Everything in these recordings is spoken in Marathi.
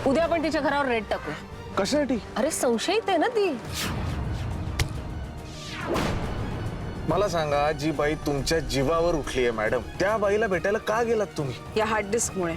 उद्या आपण तिच्या घरावर रेड टाकू. कशासाठी? अरे संशयित आहे ना ती. मला सांगा, जी बाई तुमच्या जीवावर उठली आहे मॅडम, त्या बाईला भेटायला का गेलात तुम्ही? या हार्ड डिस्क मुळे.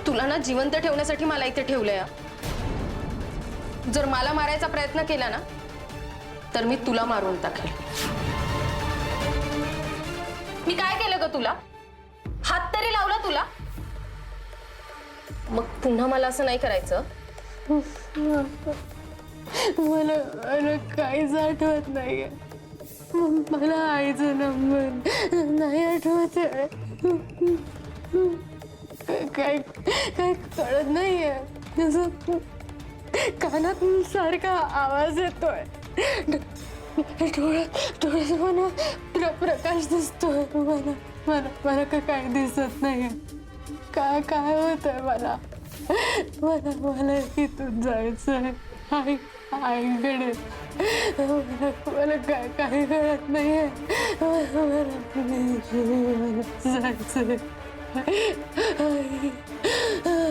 तुला ना जिवंत ठेवण्यासाठी मला इथे ठेवलंय. जर मला मारायचा प्रयत्न केला ना तर मी तुला मारून टाकेल. मी काय केलं ग तुला? हात तरी लावला तुला? मग पुन्हा मला असं नाही करायचं. मला काहीच आठवत नाहीये. मला आईचा नंबर नाही आठवत आहे. काय काय कळत नाहीये. जसं कानात सारखा आवाज येतोय. डोळ्यात मला प्रकाश दिसतोय. मला काय दिसत नाहीये. काय होतंय मला. मला इथून जायचंय आईकडे. मला काही कळत नाहीये. मला जायचंय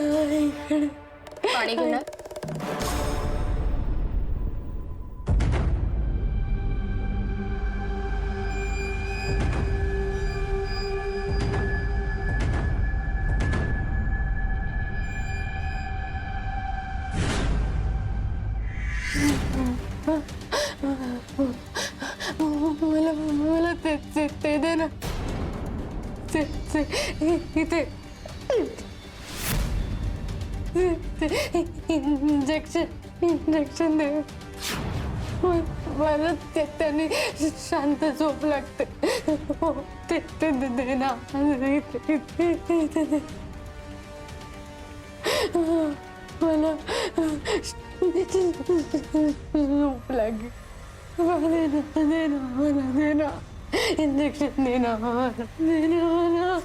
आईकडे. पाणी घेणार? मला ते दे ना. इथे इंजेक्शन दे. मला त्याने शांत झोप लागते. ते दे ना. इथे दे. मला झोप लागेल. दे ना मला. दे ना इंजेक्शन. दे ना मला. दे ना मला.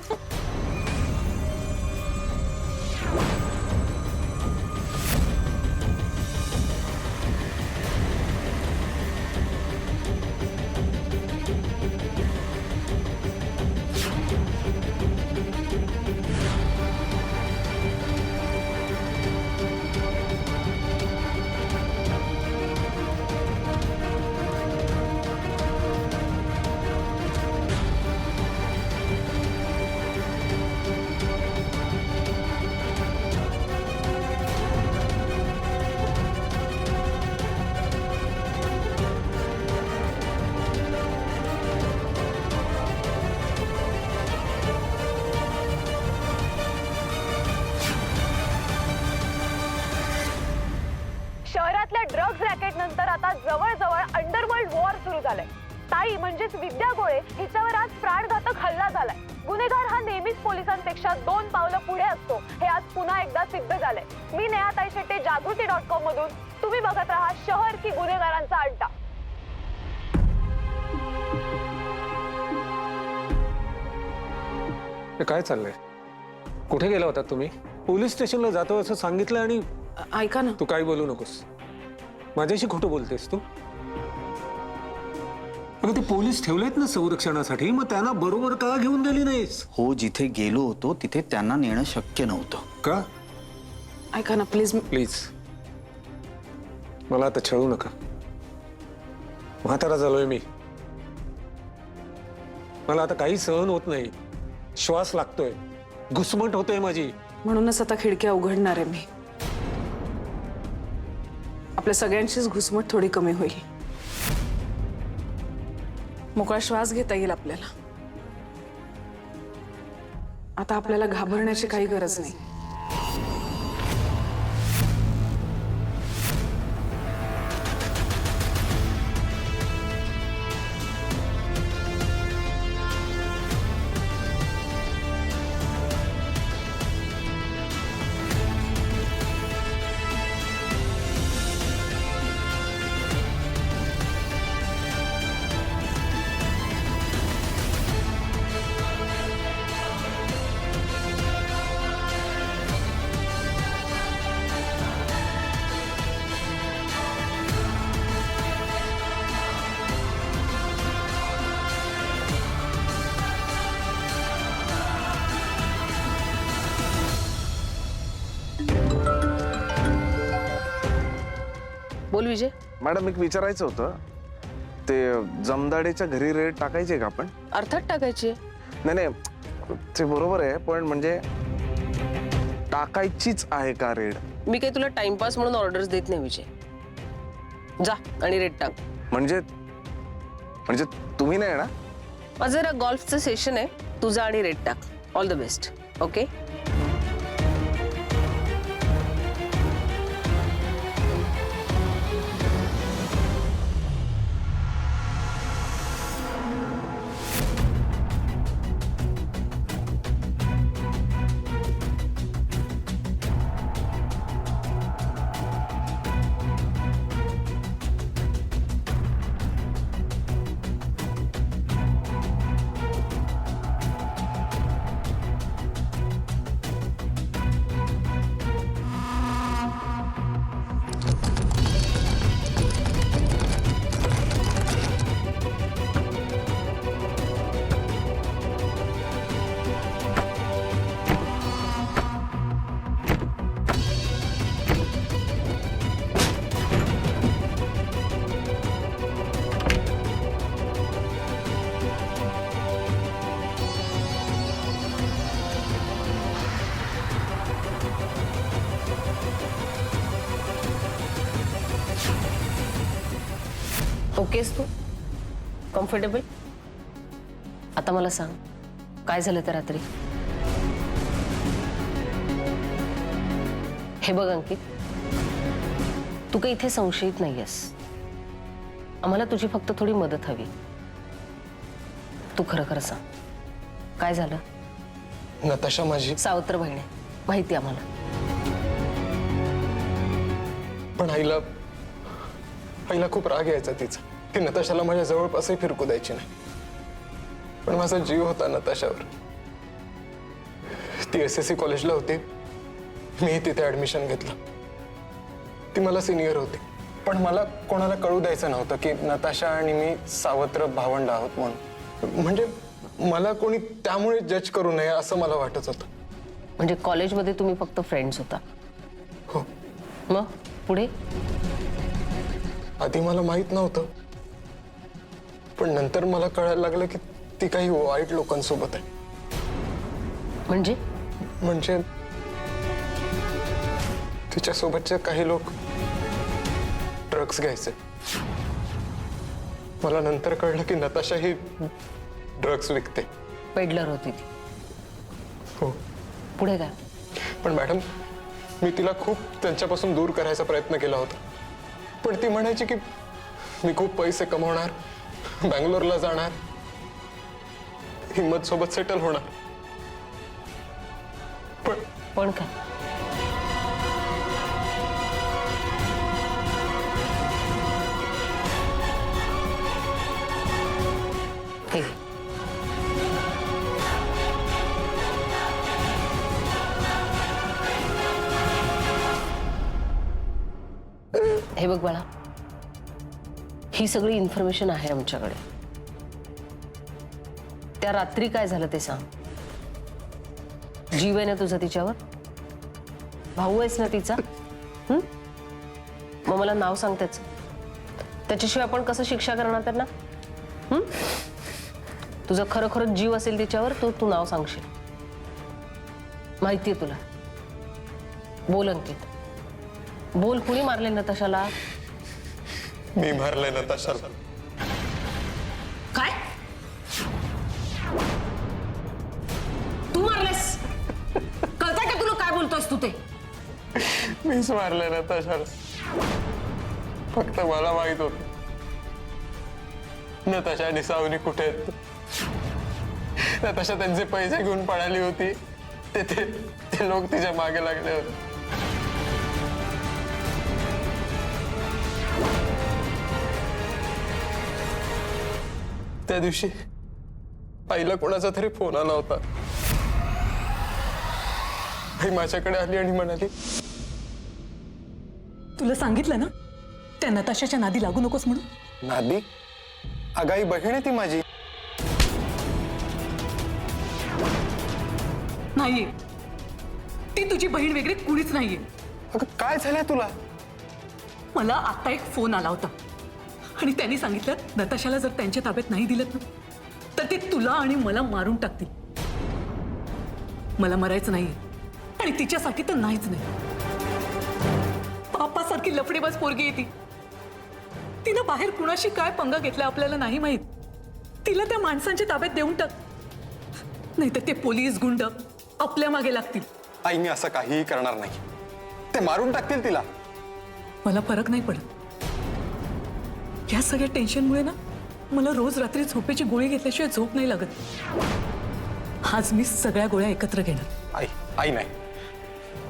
शहरातल्या ड्रग्ज रॅकेट नंतर आता जवळजवळ अंडरवर्ल्ड वॉर सुरू झालाय. ताई म्हणजेच विद्या गोळे हिच्यावर आज प्राणघातक हल्ला झालाय. गुन्हेगार हा नेहमीच पोलिसांपेक्षा 2 पावलं पुढे असतो, हे आज पुन्हा एकदा सिद्ध झालंय. मी नेहाताई शेट्टे, जागृती.com मधून. तुम्ही बघत राहा शहर की गुन्हेगारांचा अड्डा. काय चाललंय? कुठे गेला होता तुम्ही? पोलीस स्टेशनला जातो असं सांगितलं आणि ऐका ना. तू काही बोलू नकोस. माझ्याशी खोटं बोलतेस तू? अगं ते पोलीस ठेवलेत ना संरक्षणासाठी, मग त्यांना बरोबर का घेऊन गेली नाहीस? हो, जिथे गेलो होतो तिथे त्यांना नेणं शक्य नव्हतं. का? ऐका ना प्लीज. प्लीज मला आता छळू नका. म्हातारा झालोय मी. मला आता काही सहन होत नाही. श्वास लागतोय, घुसमट होतोय माझी. म्हणूनच आता खिडक्या उघडणार आहे मी. आपल्या सगळ्यांचीच घुसमट थोडी कमी होईल. मोकळा श्वास घेता येईल आपल्याला. आता आपल्याला घाबरण्याची काही गरज नाही. बोल विजय. मॅडम एक विचारायचं होतं, ते जमदाडेच्या घरी रेड टाकायचे का आपण? अर्थात टाकायची. नाही नाही, ते बरोबर आहे, पण म्हणजे टाकायचीच आहे का रेड? मी काही तुला टाइमपास म्हणून ऑर्डर्स देत नाही विजय. जा आणि रेट टाक. म्हणजे म्हणजे तुम्ही नाही ना? माझं जरा गॉल्फचं सेशन आहे, तुझा आणि रेट टाक. All the best. ओके. ओकेस तू? कम्फर्टेबल? आता मला सांग, काय झालं त्या रात्री? हे बघ अंकित, तू काही इथे संशयित नाहीयेस. आम्हाला तुझी फक्त थोडी मदत हवी. तू खरं खरं सांग, काय झालं? नताशा माझी सावत्र बहीण आहे, माहिती आम्हाला. पण आईला खूप राग यायचा तिचा. ती नताशाला माझ्या जवळपासही फिरकू द्यायची नाही. पण माझा जीव होता नताशावर. ती SSC कॉलेजला होती, मी तिथे ऍडमिशन घेतलं. ती मला सिनियर होती, पण मला कोणाला कळू द्यायचं नव्हतं की नताशा आणि मी सावत्र भावंड आहोत म्हणून. म्हणजे मला कोणी त्यामुळे जज करू नये असं मला वाटत होतं. म्हणजे कॉलेजमध्ये तुम्ही फक्त फ्रेंड्स होता? हो. मग पुढे? आधी मला माहित नव्हतं, पण नंतर मला कळायला लागलं की ती काही वाईट लोकांसोबत आहे. म्हणजे तिच्यासोबतचे काही लोक ड्रग्स घ्यायचे. मला नंतर कळलं की नताशा ही ड्रग्स विकते. पेडलर होती ती. हो. पुढे काय? पण मॅडम, मी तिला खूप त्यांच्यापासून दूर करायचा प्रयत्न केला होता. पण ती म्हणायची की मी खूप पैसे कमवणार, बँगलोरला जाणार, हिम्मत सोबत सेटल होणार. पण काय? हे हे बघ बाळा, ही सगळी इन्फॉर्मेशन आहे आमच्याकडे. त्या रात्री काय झालं ते सांग. जीव आहे ना तुझा तिच्यावर? भाऊ आहेस ना तिचा? मग मला नाव सांग त्याचं. त्याच्याशिवाय आपण कसं शिक्षा करणार त्यांना? तुझं खरोखरच जीव असेल तिच्यावर, तू नाव सांगशील. माहितीये तुला. बोल अंकित, बोल. कुणी मारले नताशाला? मी मारलंय नताशाला. काय? तू मारलेस? कळतंय का तुला काय बोलतोयस तू ते? मीच मारलंय नताशाला. फक्त मला माहित होत नताशा आणि सावनी कुठे आहेत. नताशा त्यांचे पैसे घेऊन पळाली होती. ते लोक तिच्या मागे लागले होते. त्या दिवशी आईला कोणाचा तरी फोन आला होता. आई माझ्याकडे आली आणि म्हणाली, तुला सांगितलं ना त्या नताशाच्या नादी लागू नकोस म्हणून. नादी? अगाई बहीण आहे ती माझी. नाहीये, ती तुझी बहीण वगैरे कुणीच नाहीये. अगं काय झालंय तुला? मला आता एक फोन आला होता आणि त्यांनी सांगितलं नताशाला जर त्यांच्या ताब्यात नाही दिलं ना तर ते तुला आणि मला मारून टाकतील. मला मरायचं नाही आणि तिच्यासाठी तर नाहीच नाही. पापासारखी लफडेबाज पोरगी आहे ती. तिनं बाहेर कुणाशी काय पंगा घेतला आपल्याला नाही माहित. तिला त्या माणसांच्या ताब्यात देऊन टाक, नाहीतर ते पोलीस गुंड आपल्या मागे लागतील. आई मी असं काहीही करणार नाही. ते मारून टाकतील तिला. मला फरक नाही पडत. या सगळ्या टेन्शनमुळे ना मला रोज रात्री झोपेची गोळी घेतल्याशिवाय झोप नाही लागत. आज मी सगळ्या गोळ्या एकत्र घेणार. आई आई नाही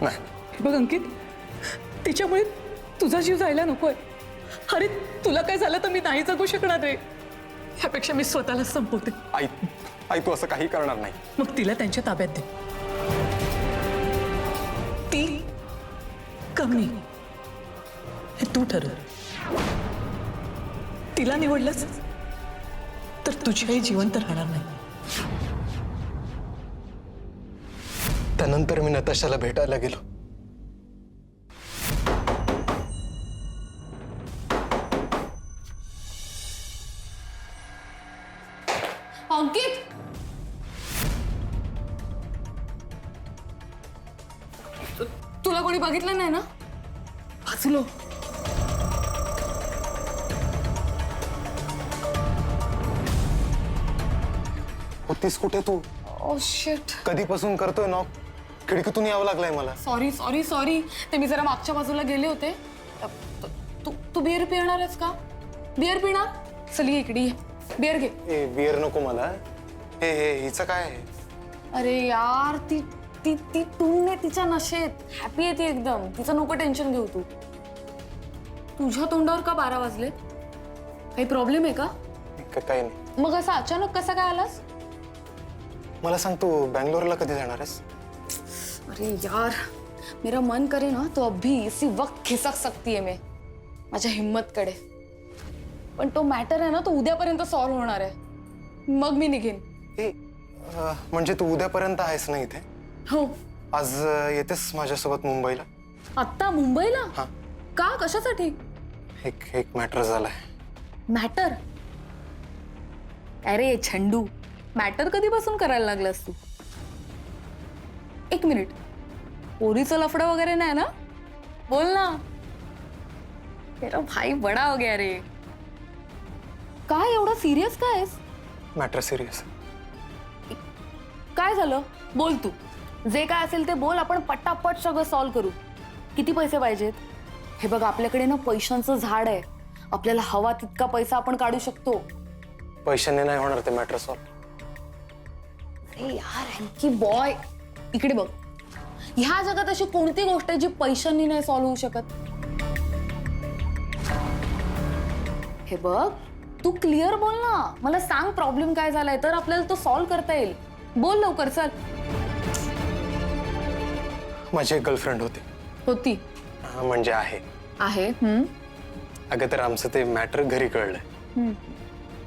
नाही. हे बघ अंकित, तिच्यामुळे तुझा जीव जायला नकोय. अरे तुला काय झालं तर मी नाही जगू शकणार रे. ह्यापेक्षा मी स्वतःला संपवते. आई आई तू असं काही करणार नाही. मग तिला त्यांच्या ताब्यात दे. ती कमी हे तू ठरव. तिला निवडलंस तर तुझी आई जिवंत राहणार नाही. त्यानंतर मी नताशाला भेटायला गेलो. अंकित, तुला कोणी बघितलं नाही ना? वाचलो. होतीस कुठे तू? ओ शिट, कधीपासून करतोय नॉक? खिडकीतून यावं लागलंय मला. Sorry sorry sorry. ते मी जरा मागच्या बाजूला गेले होते. तू बिअर पिणार आहेस का? बिअर पिणार? चल ये इकडे, बिअर घे. ए बिअर नको मला. हे हे हिचं काय आहे? अरे यार, ती ती ती टून आहे तिच्या नशेत. हॅपी आहे ती एकदम. तिचं नको टेन्शन घेऊ तू. तुझ्या तोंडावर का 12 वाजले? काही प्रॉब्लेम आहे का? काही नाही. मग असं अचानक कसं काय आलास? मला सांग तू बँगलोरला कधी जाणार आहेस? अरे यार, मेरा मन करे ना तो अभी इसी वक्त खिसक सकती है मैं माझ्या हिम्मतकडे. पण तो मॅटर आहे ना तो उद्यापर्यंत सॉल्व्ह होणार आहे. मग मी निघेन. म्हणजे तू उद्यापर्यंत आहेस ना इथे? हो. आज येतेस माझ्यासोबत मुंबईला? आत्ता मुंबईला? हा. का? कशासाठी? एक मॅटर झालाय. मॅटर? अरे छंडू, मॅटर कधीपासून करायला लागलास तू? एक मिनिट, पोरीचं लफडं वगैरे नाही ना? बोल ना. तेरा भाई बडा हो गया रे. काय एवढं सिरियस काय आहेस? Matter serious. काय झालं? बोल तू. जे काय असेल ते बोल. आपण पटापट सगळं सॉल्व्ह करू. किती पैसे पाहिजेत? हे बघ, आपल्याकडे ना पैशांचं झाड आहे. आपल्याला हवा तितका पैसा आपण काढू शकतो. पैशाने नाही होणार ते मॅटर सॉल्व्ह. अरे यार हँकी बॉय, इकडे बघ. ह्या जगात अशी कोणती गोष्ट आहे जी पैशांनी नाही सॉल्व्ह होऊ शकत? हे बघ, तू क्लिअर बोल ना. मला सांग प्रॉब्लेम काय झालाय, तर आपल्याला तो सॉल्व्ह करता येईल. बोल लवकर, चल. माझी एक गर्लफ्रेंड होती. होती? म्हणजे आहे. आहे. अगं तर आमचं ते मॅटर घरी कळलंय.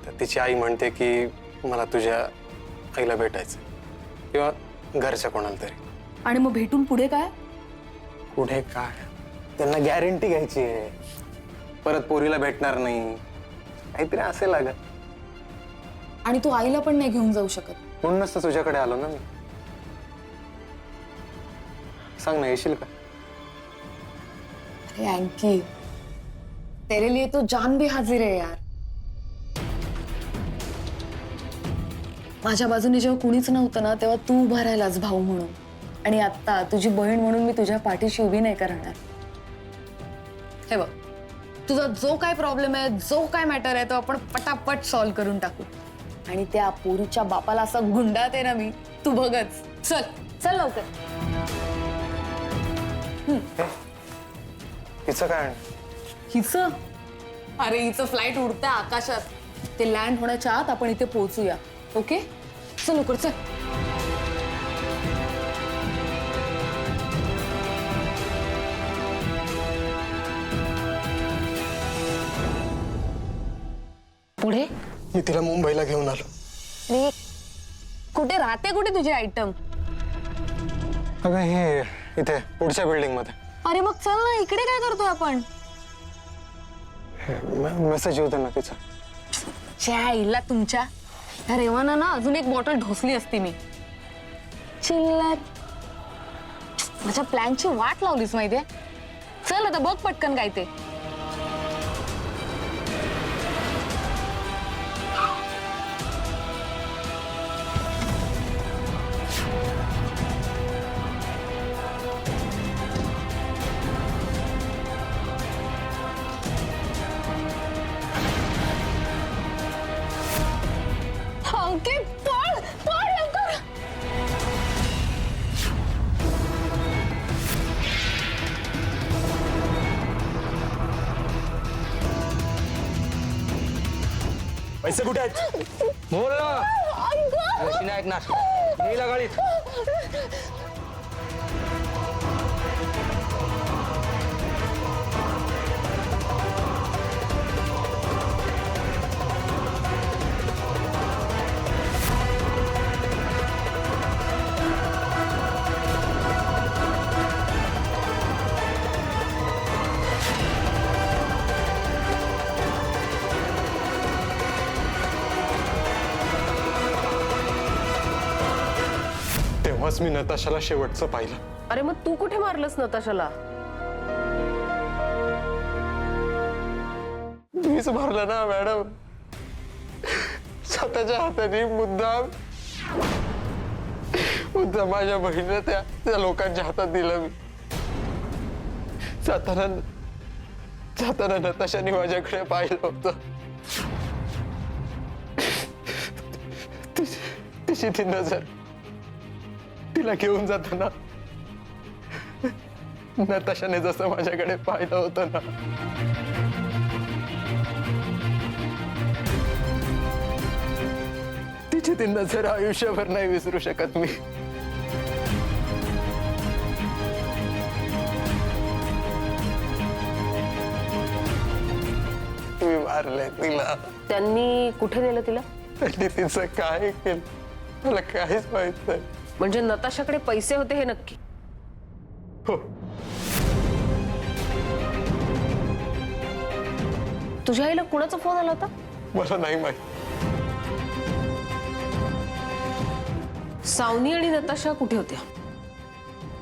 तर तिची आई म्हणते की मला तुझ्या आईला भेटायचं किंवा घरच्या कोणाला तरी. आणि मग भेटून पुढे काय? पुढे काय? त्यांना गॅरंटी घ्यायची आहे परत पोरीला भेटणार नाही, काहीतरी असेल. अगं आणि तू आईला पण नाही घेऊन जाऊ शकत. म्हणूनच तर तुझ्याकडे आलो ना मी. सांग ना, येशील का? अरे अँकी, तेरे लिए तो जान भी हाजिर है यार. माझ्या बाजूने जेव्हा कुणीच नव्हतं ना तेव्हा तू उभा राहिलास भाऊ म्हणून. आणि आता तुझी बहीण म्हणून मी तुझ्या पाठीशी उभी नाही का राहणार? हे बघ, तुझा जो काय प्रॉब्लेम आहे, जो काय मॅटर आहे, तो आपण पटापट सॉल्व्ह करून टाकू. आणि त्या पोरीच्या बापाला असं गुंडाळते आहे ना मी, तू बघच. चल चल लवकर. तिचं काय? हिचं? अरे हिचं फ्लाईट उडते आकाशात. ते लँड होण्याच्या आत आपण इथे पोहोचूया. ओके, चल लवकर चल. पुढे? मी तिला मुंबईला घेऊन आलो. अरे कुठे राहते? कुठे तुझी आयटम? अगं हे इथे पुढच्या बिल्डिंग मध्ये. अरे मग चल ना, इकडे काय करतोय आपण? मेसेज येऊ दे ना तिचा. च्या आईला तुमच्या ह्या रेवाना ना अजून एक बॉटल ढोसली असती मी. चिल्लर माझ्या प्लॅनची वाट लावलीस माहितीये. चल आता बघ पटकन काय ते. अंकित पळ पळ लवकर. पैसे कुठे आहेत? बोल ना. अशी नाही ऐकणार. गेला गाडीत. तेव्हाच मी नताशाला शेवटचं पाहिलं. अरे मग तू कुठे मारलंस नताशाला? मीच मारलं ना मॅडम. स्वतःच्या हाताने मुद्दाम माझ्या बहिणीला त्या लोकांच्या हातात दिलं मी. जाताना नताशाने माझ्याकडे पाहिलं होतं. तिची ती नजर, तिला घेऊन जाताना नताशाने जसं माझ्याकडे पाहिलं होतं ना, तिची ती नजर आयुष्यभर नाही विसरू शकत मी. मी मारलंय तिला. त्यांनी कुठे नेलं तिला? त्यांनी तिचं काय केलं मला काहीच माहित नाही. म्हणजे नताशाकडे पैसे होते हे नक्की? हो. तुझ्या आईला कुणाचा फोन आला होता? मला नाही माहित. सावनी आणि नताशा कुठे होत्या?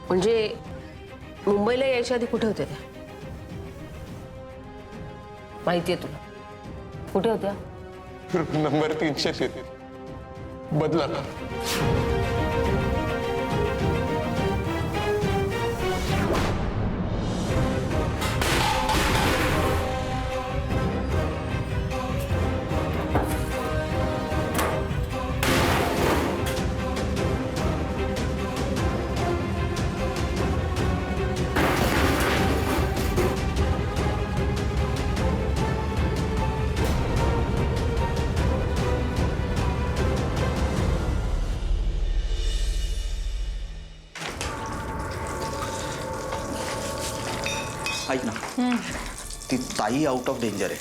म्हणजे मुंबईला यायच्या आधी कुठे होत्या त्या? माहितीये तुला? कुठे होत्या? नंबर 300 बदला ना. ऐक ना, ती ताई आउट ऑफ डेंजर आहे.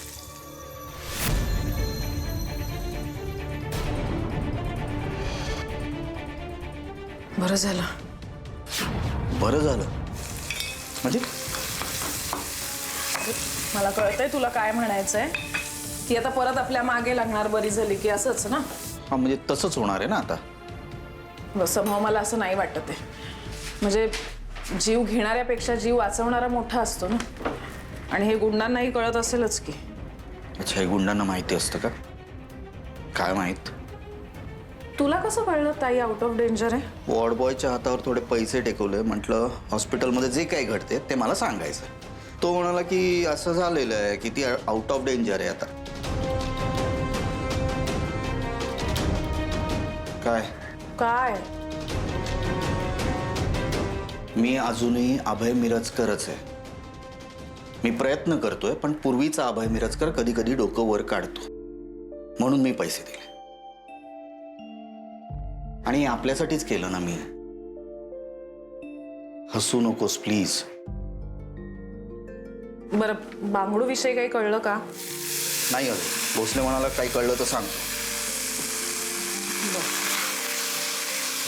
बरं झालं. बरं झालं म्हणजे? मला कळतंय तुला काय म्हणायचंय. ती आता परत आपल्या मागे लागणार बरी झाली की, असंच ना? हा, म्हणजे तसंच होणार आहे ना आता. बस मग मला असं नाही वाटत आहे. म्हणजे जीव घेणाऱ्यापेक्षा जीव वाचवणारा मोठा असतो ना. आणि हे गुंडांनाही कळत असेलच की. अच्छा, हे गुंडांना माहिती असतं का? काय माहित? तुला कसं कळलं ताई आउट ऑफ डेंजर आहे? वॉर्ड बॉयच्या हातावर थोडे पैसे टेकवले. म्हटलं हॉस्पिटलमध्ये जे काही घडते ते मला सांगायचं. तो म्हणाला की असं झालेलं आहे की ती आउट ऑफ डेंजर आहे आता. काय काय? मी अजूनही अभय मिरजकरच आहे. मी प्रयत्न करतोय, पण पूर्वीचा अभय मिरजकर कधी कधी डोकं वर काढतो. म्हणून मी पैसे दिले. आणि आपल्यासाठीच केलं ना मी. हसू नकोस प्लीज. बरं, बांगडू विषयी काही कळलं का? नाही अजून. भोसले म्हणाला काही कळलं तर सांग.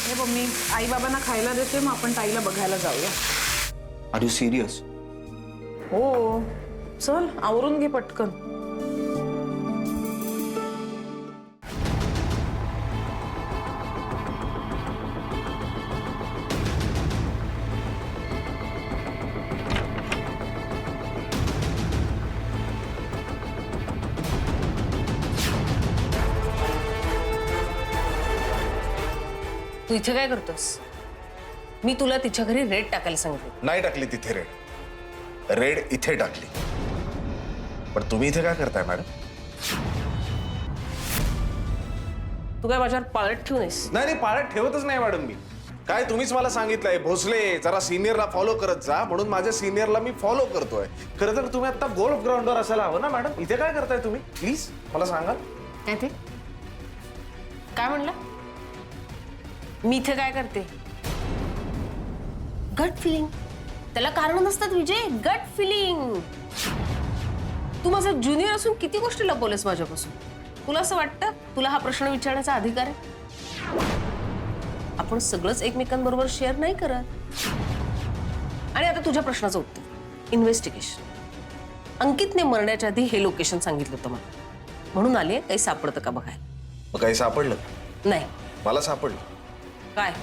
हे बघ, मी आई बाबांना खायला देते, मग आपण ताईला बघायला जाऊया. Are you serious? हो, चल आवरून घे पटकन. तू इथे काय करतोस? मी तुला तिच्या घरी रेड टाकायला सांगितलं. नाही टाकली तिथे रेड, रेड इथे टाकली. पण तुम्ही इथे काय करताय मॅडम? तू काय माझ्यावर पाळत ठेवून आहेस? नाही नाही, पाळत ठेवतच नाही मॅडम मी. काय तुम्हीच मला सांगितलंय भोसले जरा सिनियरला फॉलो करत जा, म्हणून माझ्या सिनियरला मी फॉलो करतोय. खरं तर तुम्ही आता गोल्फ ग्राउंडवर असायला हवं ना मॅडम. इथे काय करताय तुम्ही? प्लीज मला सांगा. काय ते काय म्हणलं? मी इथे काय करते? गट फिलिंग. त्याला कारण नसतात विजय, गट फिलिंग. तू माझा ज्युनियर असून किती गोष्टी लपवलेस माझ्यापासून. तुला असं वाटतं तुला हा प्रश्न विचारण्याचा अधिकार आहे? आपण सगळंच एकमेकांबरोबर शेअर नाही करत. आणि आता तुझ्या प्रश्नाचं उत्तर, इन्व्हेस्टिगेशन. अंकितने मरण्याच्या आधी हे लोकेशन सांगितलं होतं मला, म्हणून आले काही सापडतं का बघायला. मग काही सापडलं? नाही. मला सापडलं. काय?